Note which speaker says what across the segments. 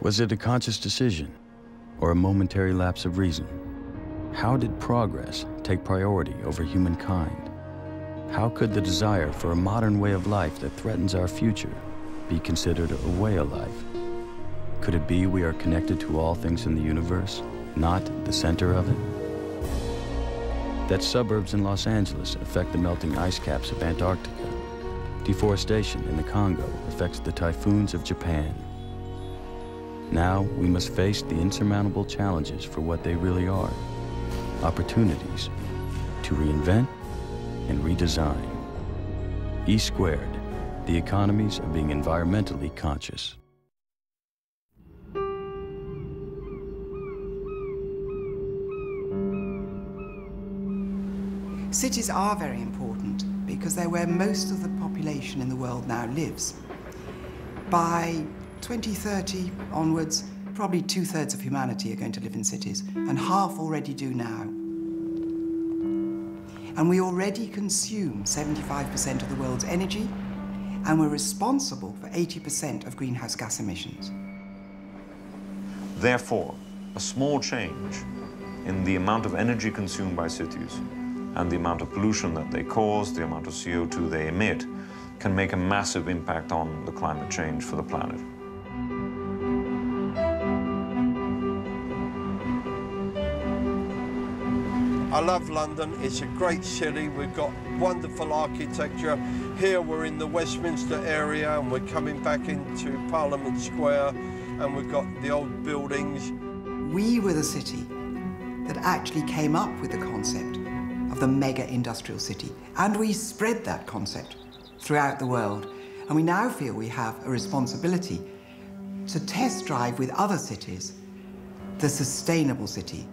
Speaker 1: Was it a conscious decision or a momentary lapse of reason? How did progress take priority over humankind? How could the desire for a modern way of life that threatens our future be considered a way of life? Could it be we are connected to all things in the universe, not the center of it? That suburbs in Los Angeles affect the melting ice caps of Antarctica. Deforestation in the Congo affects the typhoons of Japan. Now we must face the insurmountable challenges for what they really are: opportunities to reinvent and redesign. E squared, the economies of being environmentally conscious.
Speaker 2: Cities are very important because they're where most of the population in the world now lives. By 2030 onwards, probably 2/3 of humanity are going to live in cities, and half already do now. And we already consume 75% of the world's energy, and we're responsible for 80% of greenhouse gas emissions.
Speaker 3: Therefore, a small change in the amount of energy consumed by cities and the amount of pollution that they cause, the amount of CO2 they emit, can make a massive impact on the climate change for the planet.
Speaker 4: I love London. It's a great city. We've got wonderful architecture. Here we're in the Westminster area and we're coming back into Parliament Square, and we've got the old buildings.
Speaker 2: We were the city that actually came up with the concept of the mega industrial city, and we spread that concept throughout the world. And we now feel we have a responsibility to test drive with other cities the sustainable city.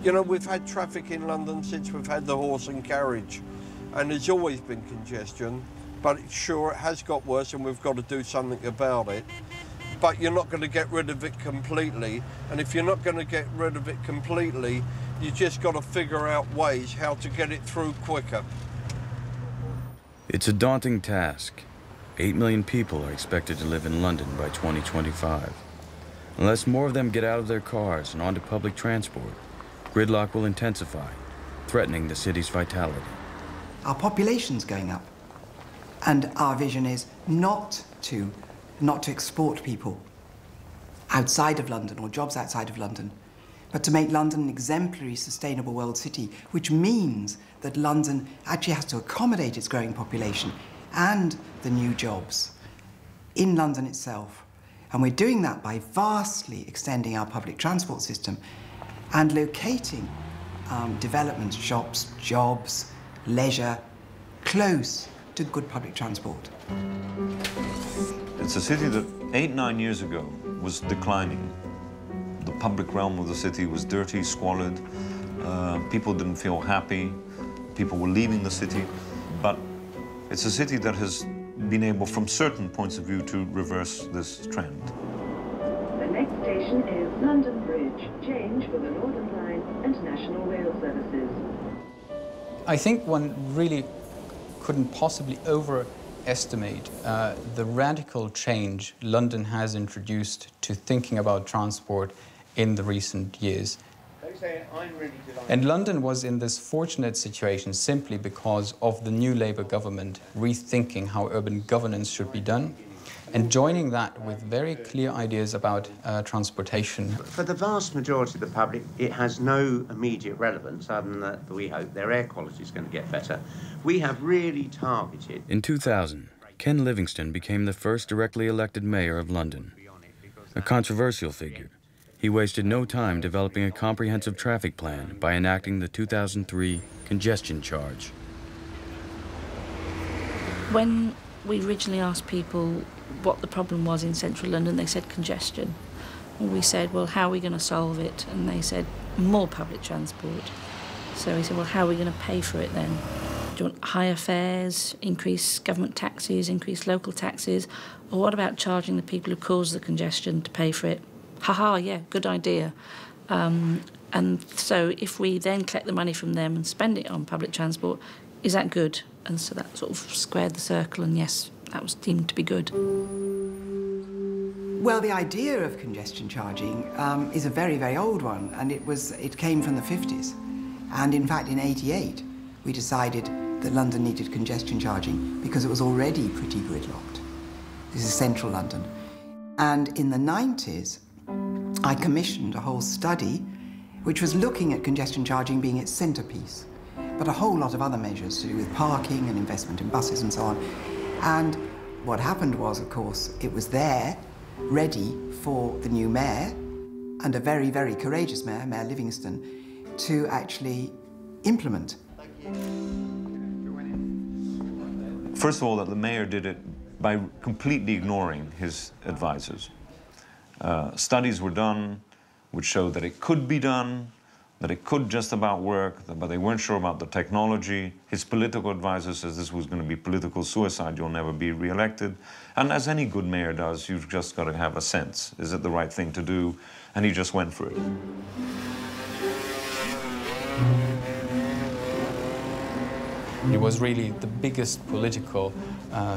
Speaker 4: You know, we've had traffic in London since we've had the horse and carriage, and there's always been congestion, but sure, it has got worse and we've got to do something about it. But you're not going to get rid of it completely, and if you're not going to get rid of it completely, you just got to figure out ways how to get it through quicker.
Speaker 1: It's a daunting task. 8 million people are expected to live in London by 2025. Unless more of them get out of their cars and onto public transport, gridlock will intensify, threatening the city's vitality.
Speaker 2: Our population's going up, and our vision is not to export people outside of London or jobs outside of London, but to make London an exemplary, sustainable world city, which means that London actually has to accommodate its growing population and the new jobs in London itself. And we're doing that by vastly extending our public transport system and locating development, shops, jobs, leisure, close to good public transport.
Speaker 3: It's a city that 8-9 years ago was declining. The public realm of the city was dirty, squalid. People didn't feel happy. People were leaving the city. But it's a city that has been able, from certain points of view, to reverse this trend.
Speaker 5: The next station is London Bridge. Change for the Northern Line and National Rail services.
Speaker 6: I think one really couldn't possibly overestimate the radical change London has introduced to thinking about transport in the recent years. And London was in this fortunate situation simply because of the new Labour government rethinking how urban governance should be done and joining that with very clear ideas about transportation.
Speaker 7: For the vast majority of the public, it has no immediate relevance other than that we hope their air quality is going to get better. We have really targeted...
Speaker 1: In 2000, Ken Livingstone became the first directly elected mayor of London. A controversial figure, he wasted no time developing a comprehensive traffic plan by enacting the 2003 congestion charge.
Speaker 8: When we originally asked people what the problem was in central London, they said congestion. And we said, well, how are we going to solve it? And they said, more public transport. So we said, well, how are we going to pay for it then? Do you want higher fares, increase government taxes, increase local taxes? Or what about charging the people who cause the congestion to pay for it? Ha-ha, yeah, good idea. And so if we then collect the money from them and spend it on public transport, is that good? And so that sort of squared the circle, and yes, that was deemed to be good.
Speaker 2: Well, the idea of congestion charging is a very, very old one, and it came from the 50s. And in fact, in '88, we decided that London needed congestion charging because it was already pretty gridlocked. This is central London. And in the 90s, I commissioned a whole study which was looking at congestion charging being its centrepiece, but a whole lot of other measures to do with parking and investment in buses and so on. And what happened was, of course, it was there, ready for the new mayor, and a very, very courageous mayor, Mayor Livingston, to actually implement.
Speaker 3: First of all, that the mayor did it by completely ignoring his advisors. Studies were done which showed that it could be done, that it could just about work, but they weren't sure about the technology. His political advisor says this was going to be political suicide, you'll never be re-elected. And as any good mayor does, you've just got to have a sense. Is it the right thing to do? And he just went for it.
Speaker 6: It was really the biggest political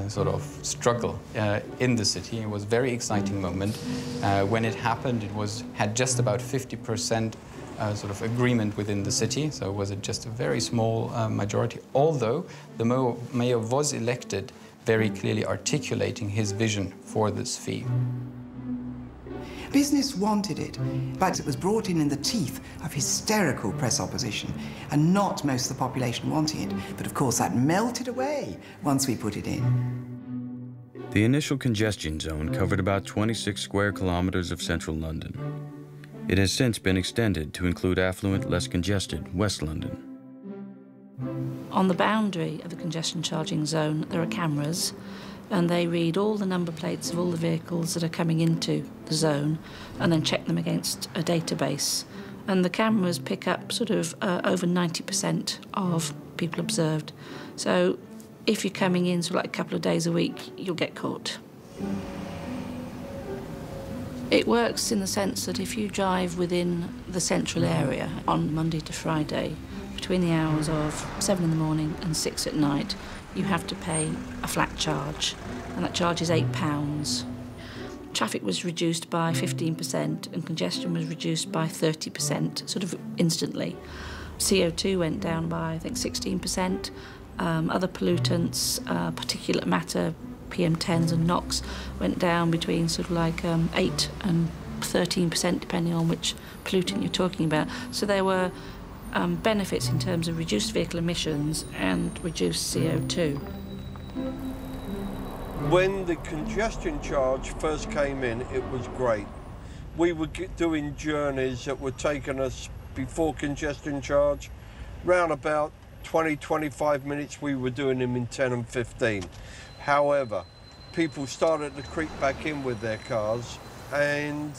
Speaker 6: sort of struggle in the city. It was a very exciting moment. When it happened, it had just about 50% sort of agreement within the city, so it was just a very small majority, although the mayor was elected very clearly articulating his vision for this fee.
Speaker 2: Business wanted it, but it was brought in the teeth of hysterical press opposition, and not most of the population wanting it. But of course that melted away once we put it in.
Speaker 1: The initial congestion zone covered about 26 square kilometers of central London. It has since been extended to include affluent, less congested West London.
Speaker 8: On the boundary of the congestion charging zone, there are cameras, and they read all the number plates of all the vehicles that are coming into the zone and then check them against a database. And the cameras pick up sort of over 90% of people observed. So if you're coming in sort of like a couple of days a week, you'll get caught. It works in the sense that if you drive within the central area on Monday to Friday, between the hours of 7 in the morning and 6 at night, you have to pay a flat charge, and that charge is £8. Traffic was reduced by 15% and congestion was reduced by 30%, sort of instantly. CO2 went down by, I think, 16%. Other pollutants, particulate matter, PM10s and NOx, went down between sort of like 8 and 13%, depending on which pollutant you're talking about. So there were benefits in terms of reduced vehicle emissions and reduced CO2.
Speaker 4: When the congestion charge first came in, it was great. We were doing journeys that were taking us before congestion charge, round about 20-25 minutes. We were doing them in 10 and 15. However, people started to creep back in with their cars, and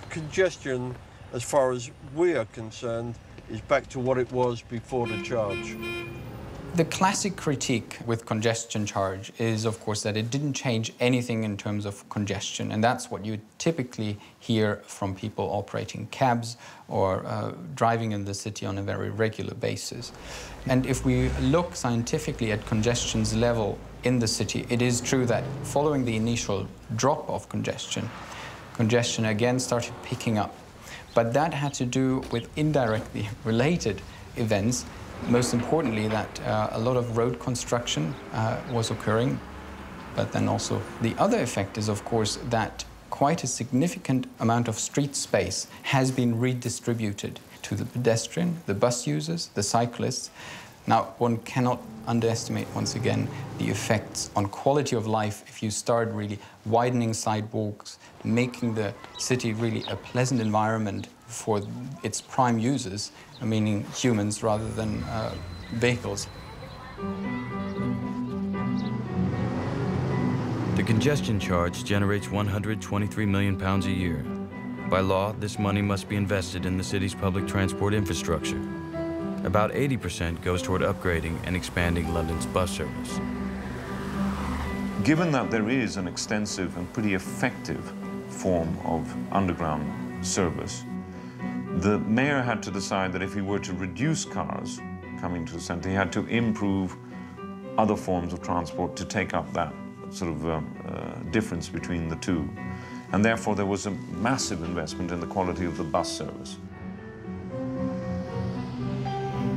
Speaker 4: congestion, as far as we are concerned, is back to what it was before the charge.
Speaker 6: The classic critique with congestion charge is, of course, that it didn't change anything in terms of congestion, and that's what you typically hear from people operating cabs or driving in the city on a very regular basis. And if we look scientifically at congestion's level in the city, it is true that following the initial drop of congestion, congestion again started picking up. But that had to do with indirectly related events. Most importantly, that a lot of road construction was occurring. But then also the other effect is, of course, that quite a significant amount of street space has been redistributed to the pedestrian, the bus users, the cyclists. Now, one cannot underestimate, once again, the effects on quality of life if you start really widening sidewalks, making the city really a pleasant environment for its prime users, meaning humans rather than vehicles.
Speaker 1: The congestion charge generates £123 million a year. By law, this money must be invested in the city's public transport infrastructure. About 80% goes toward upgrading and expanding London's bus service.
Speaker 3: Given that there is an extensive and pretty effective form of underground service, the mayor had to decide that if he were to reduce cars coming to the centre, he had to improve other forms of transport to take up that sort of difference between the two. And therefore there was a massive investment in the quality of the bus service.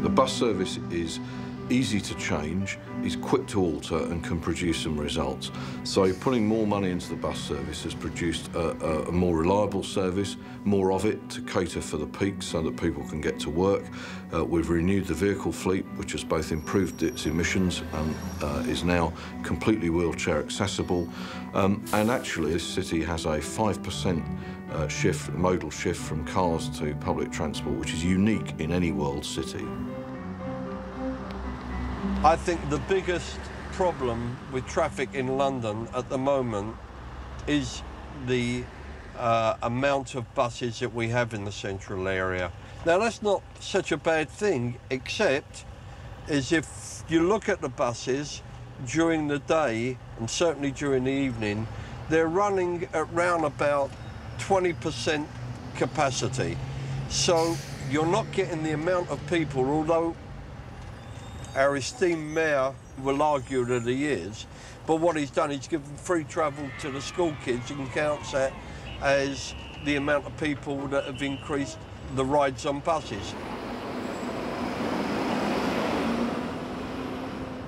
Speaker 9: The bus service is easy to change, is quick to alter and can produce some results. So putting more money into the bus service has produced a more reliable service, more of it to cater for the peaks so that people can get to work. We've renewed the vehicle fleet, which has both improved its emissions and is now completely wheelchair accessible. And actually this city has a 5% modal shift from cars to public transport, which is unique in any world city.
Speaker 4: I think the biggest problem with traffic in London at the moment is the amount of buses that we have in the central area. Now that's not such a bad thing, except as if you look at the buses during the day and certainly during the evening, they're running at round about 20% capacity. So you're not getting the amount of people, although our esteemed mayor will argue that he is, but what he's done is given free travel to the school kids and counts that as the amount of people that have increased the rides on buses.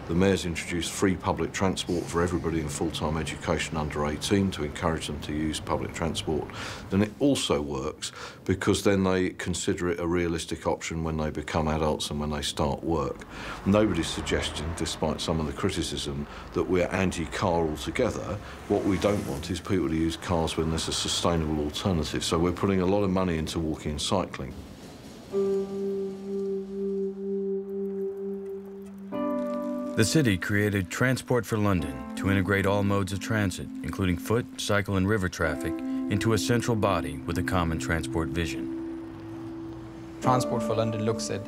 Speaker 9: The mayor's introduced free public transport for everybody in full-time education under 18 to encourage them to use public transport. Then it also works because then they consider it a realistic option when they become adults and when they start work. Nobody's suggesting, despite some of the criticism, that we're anti-car altogether. What we don't want is people to use cars when there's a sustainable alternative. So we're putting a lot of money into walking and cycling.
Speaker 1: The city created Transport for London to integrate all modes of transit, including foot, cycle, and river traffic, into a central body with a common transport vision.
Speaker 6: Transport for London looks at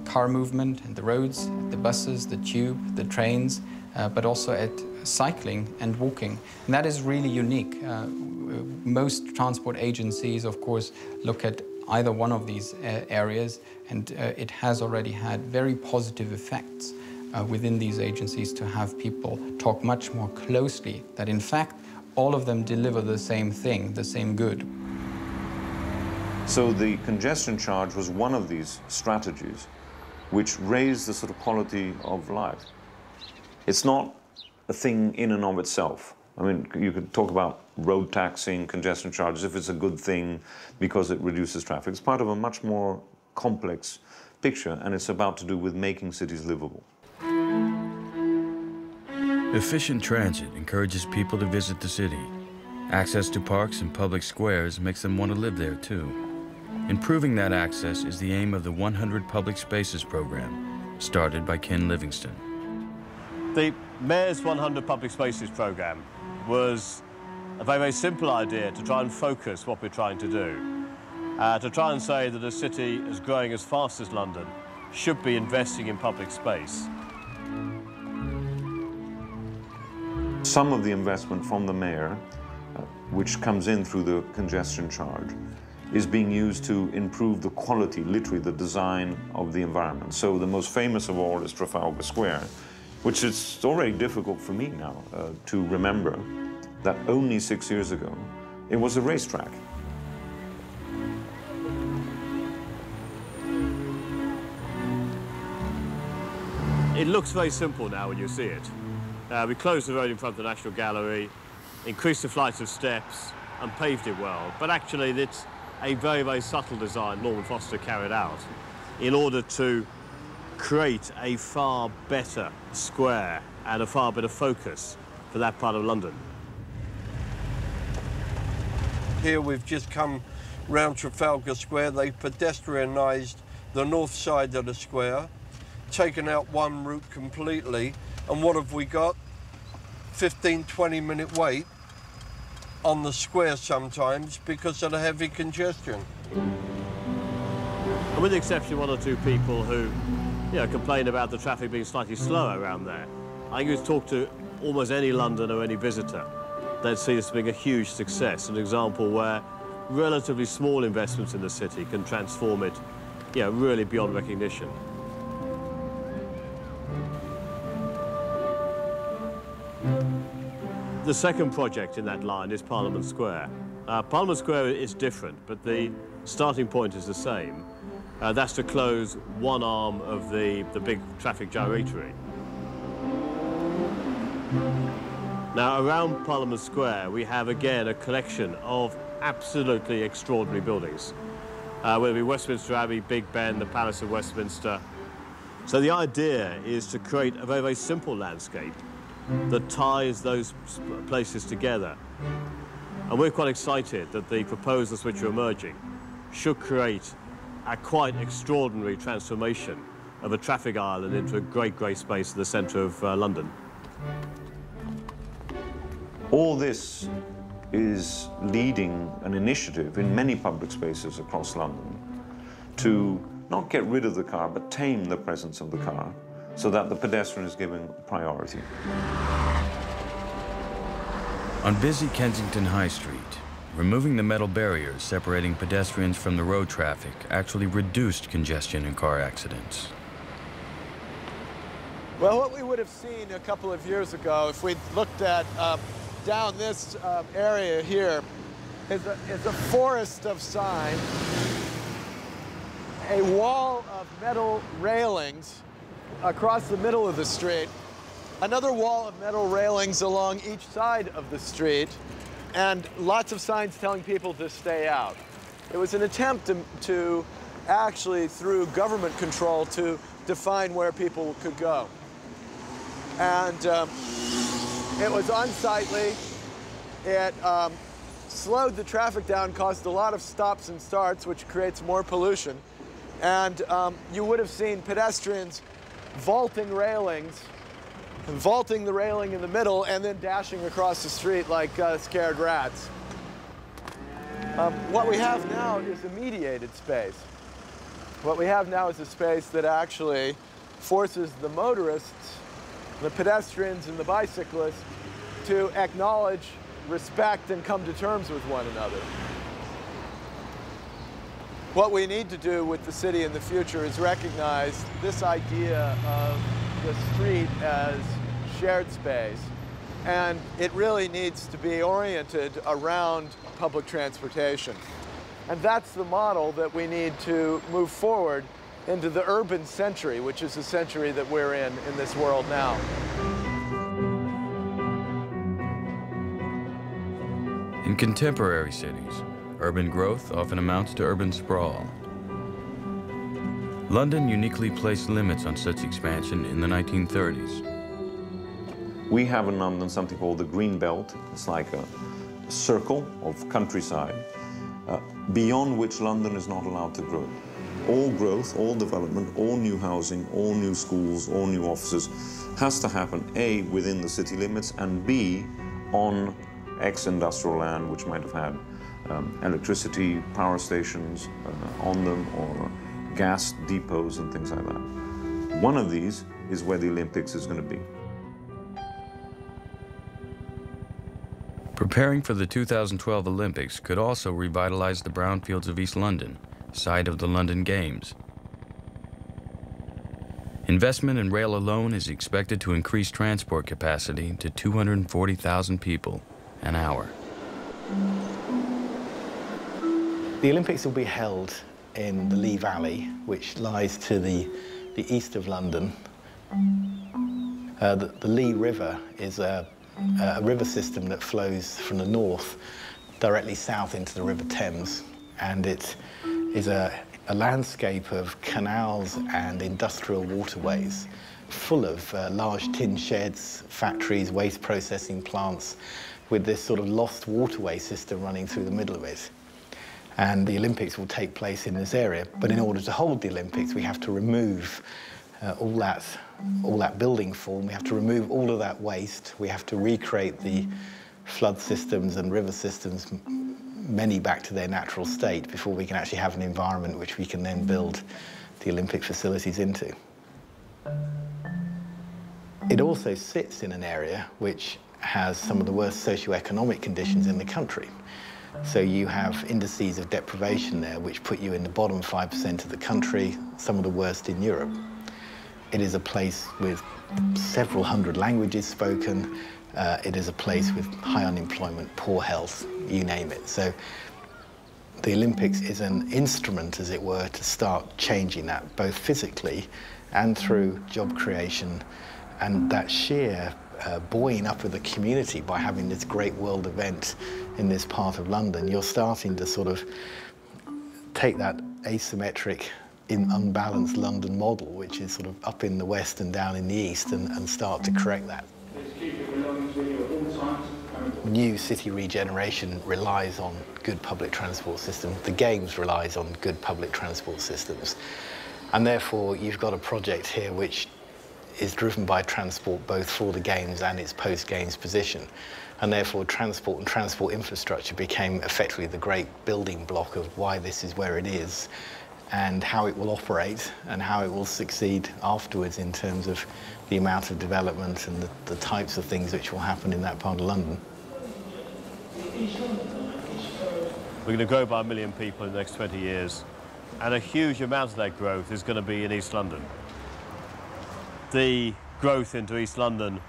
Speaker 6: car movement and the roads, the buses, the tube, the trains, but also at cycling and walking. And that is really unique. Most transport agencies, of course, look at either one of these areas, and it has already had very positive effects within these agencies to have people talk much more closely, that in fact all of them deliver the same thing, the same good.
Speaker 3: So the congestion charge was one of these strategies which raised the sort of quality of life. It's not a thing in and of itself. I mean, you could talk about road taxing, congestion charges, if it's a good thing because it reduces traffic. It's part of a much more complex picture, and it's about to do with making cities livable.
Speaker 1: Efficient transit encourages people to visit the city. Access to parks and public squares makes them want to live there too. Improving that access is the aim of the 100 Public Spaces program, started by Ken Livingstone.
Speaker 10: The Mayor's 100 Public Spaces program was a very, very simple idea to try and focus what we're trying to do. To try and say that a city as growing as fast as London should be investing in public space.
Speaker 3: Some of the investment from the mayor, which comes in through the congestion charge, is being used to improve the quality, literally the design of the environment. So the most famous of all is Trafalgar Square, which is already difficult for me now to remember that only 6 years ago it was a racetrack.
Speaker 10: It looks very simple now when you see it. We closed the road in front of the National Gallery, increased the flights of steps and paved it well. But actually it's a very, very subtle design Norman Foster carried out in order to create a far better square and a far better focus for that part of London.
Speaker 4: Here we've just come round Trafalgar Square. They've pedestrianised the north side of the square, taken out one route completely, and what have we got? 15-20 minute wait on the square sometimes because of the heavy congestion.
Speaker 10: And with the exception of one or two people who complain about the traffic being slightly slower around there, I think if you talk to almost any Londoner or any visitor, they'd see this being a huge success, an example where relatively small investments in the city can transform it really beyond recognition. The second project in that line is Parliament Square. Parliament Square is different, but the starting point is the same. That's to close one arm of the big traffic gyratory. Now, around Parliament Square, we have, again, a collection of absolutely extraordinary buildings. Whether it be Westminster Abbey, Big Ben, the Palace of Westminster. So the idea is to create a very, very simple landscape that ties those places together. And we're quite excited that the proposals which are emerging should create a quite extraordinary transformation of a traffic island into a great, great space in the centre of London.
Speaker 3: All this is leading an initiative in many public spaces across London to not get rid of the car, but tame the presence of the car so that the pedestrian is given priority.
Speaker 1: On busy Kensington High Street, removing the metal barriers separating pedestrians from the road traffic actually reduced congestion and car accidents.
Speaker 11: Well, what we would have seen a couple of years ago, if we'd looked at down this area here, is a forest of signs, a wall of metal railings across the middle of the street, another wall of metal railings along each side of the street, and lots of signs telling people to stay out. It was an attempt to actually, through government control, to define where people could go. And it was unsightly. It slowed the traffic down, caused a lot of stops and starts, which creates more pollution. And you would have seen pedestrians vaulting railings, vaulting the railing in the middle, and then dashing across the street like scared rats. What we have now is a mediated space. What we have now is a space that actually forces the motorists, the pedestrians, and the bicyclists to acknowledge, respect, and come to terms with one another. What we need to do with the city in the future is recognize this idea of the street as shared space, and it really needs to be oriented around public transportation. And that's the model that we need to move forward into the urban century, which is the century that we're in this world now.
Speaker 1: In contemporary cities, urban growth often amounts to urban sprawl. London uniquely placed limits on such expansion in the 1930s.
Speaker 3: We have in London something called the Green Belt. It's like a circle of countryside beyond which London is not allowed to grow. All growth, all development, all new housing, all new schools, all new offices has to happen, A, within the city limits, and B, on ex-industrial land, which might have had electricity power stations on them, or gas depots and things like that. One of these is where the Olympics is going to be.
Speaker 1: Preparing for the 2012 Olympics could also revitalize the brownfields of East London, site of the London Games. Investment in rail alone is expected to increase transport capacity to 240,000 people an hour.
Speaker 12: The Olympics will be held in the Lee Valley, which lies to the east of London. The Lee River is a river system that flows from the north directly south into the River Thames, and it is a landscape of canals and industrial waterways full of large tin sheds, factories, waste processing plants, with this sort of lost waterway system running through the middle of it. And the Olympics will take place in this area, but in order to hold the Olympics, we have to remove all that building form. We have to remove all of that waste. We have to recreate the flood systems and river systems, many back to their natural state, before we can actually have an environment which we can then build the Olympic facilities into. It also sits in an area which has some of the worst socioeconomic conditions in the country. So you have indices of deprivation there which put you in the bottom 5% of the country, some of the worst in Europe. It is a place with several hundred languages spoken. It is a place with high unemployment, poor health, you name it. So the Olympics is an instrument, as it were, to start changing that, both physically and through job creation and that sheer buoying up of the community by having this great world event in this part of London. You're starting to sort of take that asymmetric, unbalanced London model, which is sort of up in the west and down in the east, and start to correct that. New city regeneration relies on good public transport systems. The Games relies on good public transport systems. And therefore, you've got a project here which is driven by transport both for the Games and its post-Games position. And therefore, transport and transport infrastructure became effectively the great building block of why this is where it is, and how it will operate and how it will succeed afterwards in terms of the amount of development and the types of things which will happen in that part of London.
Speaker 10: We're going to grow by 1 million people in the next 20 years, and a huge amount of that growth is going to be in East London. The growth into East London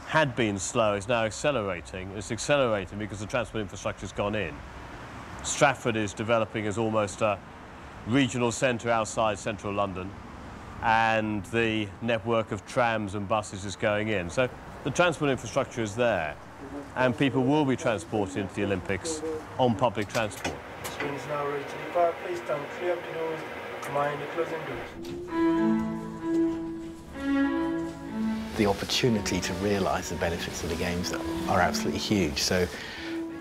Speaker 10: had been slow, is now accelerating. It's accelerating because the transport infrastructure's gone in. Stratford is developing as almost a regional centre outside central London, and the network of trams and buses is going in. So the transport infrastructure is there, and people will be transported into the Olympics on public transport.
Speaker 13: Train is now ready to depart. Please stand clear of the doors, mind the closing doors.
Speaker 12: The opportunity to realise the benefits of the Games are absolutely huge. So,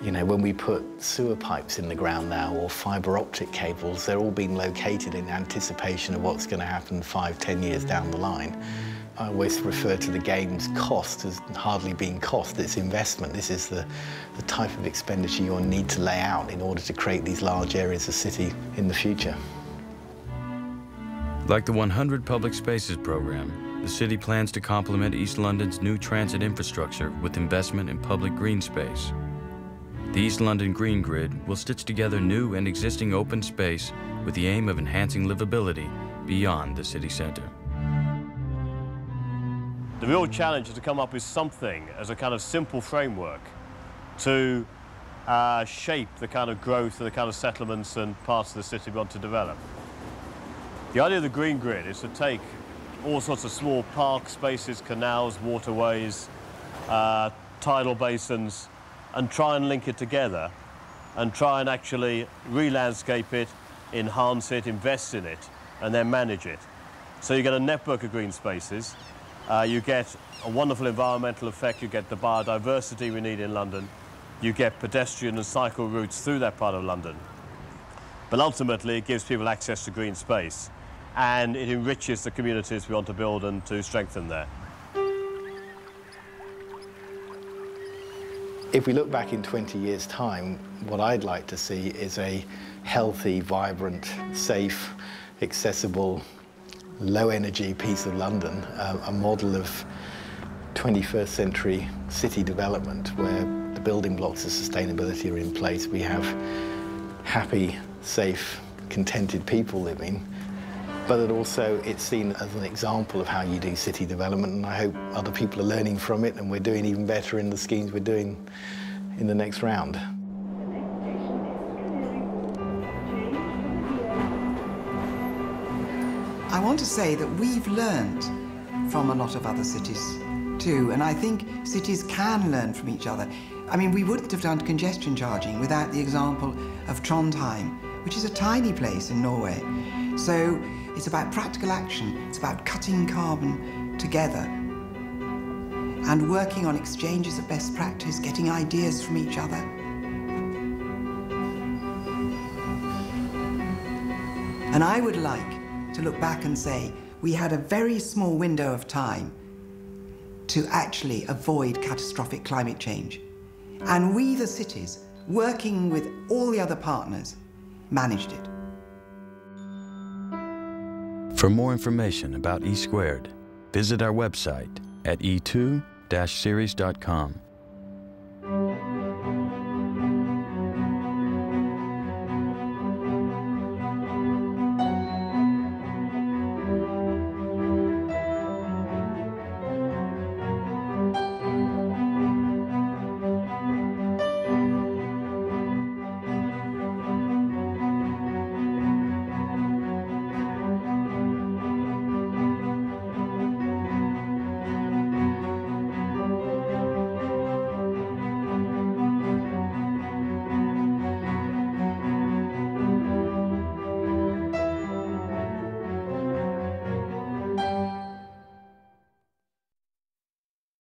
Speaker 12: you know, when we put sewer pipes in the ground now, or fibre optic cables, they're all being located in anticipation of what's going to happen 5–10 years down the line. I always refer to the Games cost as hardly being cost, it's investment. This is the type of expenditure you'll need to lay out in order to create these large areas of city in the future.
Speaker 1: Like the 100 Public Spaces program, the city plans to complement East London's new transit infrastructure with investment in public green space. The East London Green Grid will stitch together new and existing open space with the aim of enhancing livability beyond the city centre.
Speaker 10: The real challenge is to come up with something as a kind of simple framework to shape the kind of growth and the kind of settlements and parts of the city we want to develop. The idea of the Green Grid is to take all sorts of small park spaces, canals, waterways, tidal basins, and try and link it together and try and actually re-landscape it, enhance it, invest in it, and then manage it. So you get a network of green spaces, you get a wonderful environmental effect, you get the biodiversity we need in London, you get pedestrian and cycle routes through that part of London. But ultimately it gives people access to green space, and it enriches the communities we want to build and to strengthen there.
Speaker 12: If we look back in 20 years' time, what I'd like to see is a healthy, vibrant, safe, accessible, low-energy piece of London, a model of 21st century city development where the building blocks of sustainability are in place. We have happy, safe, contented people living, but that also it's seen as an example of how you do city development, and I hope other people are learning from it and we're doing even better in the schemes we're doing in the next round.
Speaker 2: I want to say that we've learned from a lot of other cities too, and I think cities can learn from each other. I mean, we wouldn't have done congestion charging without the example of Trondheim, which is a tiny place in Norway. So it's about practical action, it's about cutting carbon together and working on exchanges of best practice, getting ideas from each other. And I would like to look back and say we had a very small window of time to actually avoid catastrophic climate change. And we, the cities, working with all the other partners, managed it.
Speaker 1: For more information about E2, visit our website at e2-series.com.